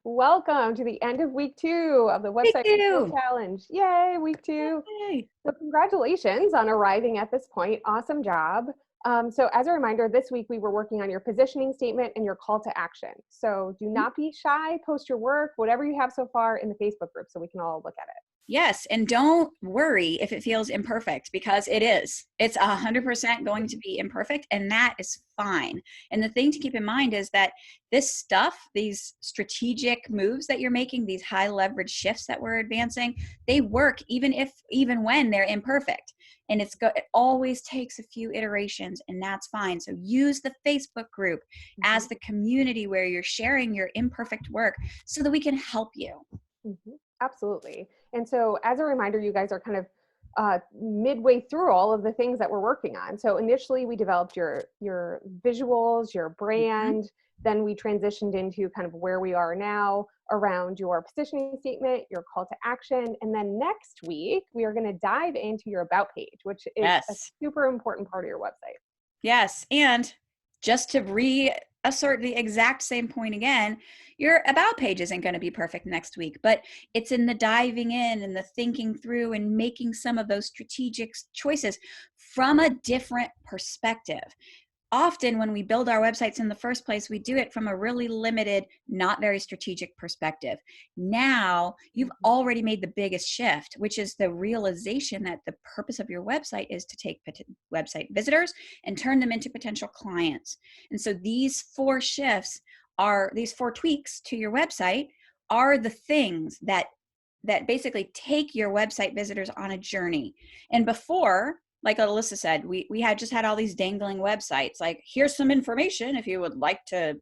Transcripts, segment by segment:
Welcome to the end of week 2 of the Thank Website Retool you. Challenge. Yay, week 2. Yay. So congratulations on arriving at this point. Awesome job. So as a reminder, this week we were working on your positioning statement and your call to action. So do not be shy, post your work, whatever you have so far in the Facebook group so we can all look at it. Yes, and don't worry if it feels imperfect, because it is. It's 100% going to be imperfect, and that is fine. And the thing to keep in mind is that this stuff, these strategic moves that you're making, these high leverage shifts that we're advancing, they work even when they're imperfect. And it always takes a few iterations, and that's fine. So use the Facebook group as the community where you're sharing your imperfect work so that we can help you. Absolutely. And so as a reminder, you guys are kind of midway through all of the things that we're working on. So initially we developed your visuals, your brand, then we transitioned into kind of where we are now around your positioning statement, your call to action. And then next week, we are going to dive into your about page, which is a super important part of your website. Yes. And just to reassert the exact same point again, your about page isn't going to be perfect next week, but it's in the diving in and the thinking through and making some of those strategic choices from a different perspective. Often when we build our websites in the first place, we do it from a really limited, not very strategic perspective. Now you've already made the biggest shift, which is the realization that the purpose of your website is to take website visitors and turn them into potential clients. And so these 4 tweaks to your website are the things that basically take your website visitors on a journey. And before, like Alyssa said, we had just had all these dangling websites, like, here's some information if you would like to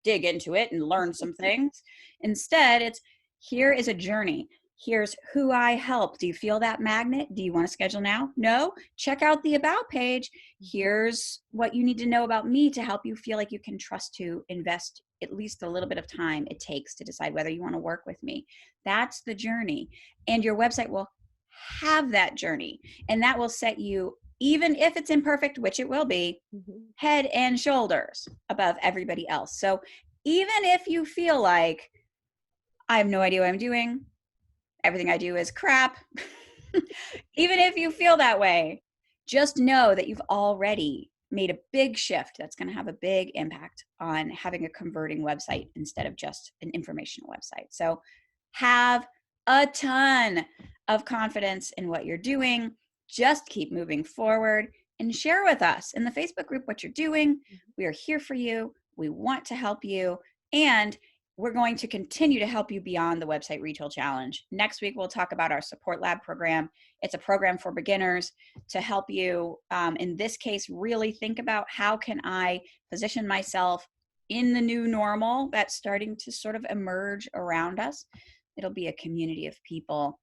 dig into it and learn some things. Instead, it's, here is a journey. Here's who I help. Do you feel that magnet? Do you want to schedule now? No? Check out the about page. Here's what you need to know about me to help you feel like you can trust to invest at least a little bit of time it takes to decide whether you want to work with me. That's the journey. And your website will have that journey, and that will set you, even if it's imperfect, which it will be, head and shoulders above everybody else. So even if you feel like, I have no idea what I'm doing, everything I do is crap, even if you feel that way, just know that you've already made a big shift that's going to have a big impact on having a converting website instead of just an informational website. So have a ton of confidence in what you're doing. Just keep moving forward and share with us in the Facebook group what you're doing. We are here for you. We want to help you. And we're going to continue to help you beyond the Website Retool Challenge. Next week, we'll talk about our Support Lab program. It's a program for beginners to help you, in this case, really think about, how can I position myself in the new normal that's starting to sort of emerge around us. It'll be a community of people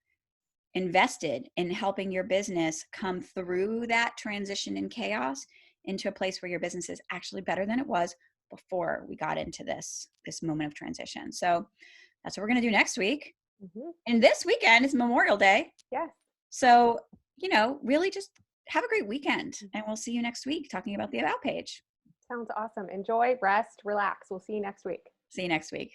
invested in helping your business come through that transition and chaos into a place where your business is actually better than it was before we got into this moment of transition. So that's what we're going to do next week. And this weekend is Memorial Day. Yes. So, really just have a great weekend, and we'll see you next week talking about the about page. Sounds awesome. Enjoy, rest, relax. We'll see you next week. See you next week.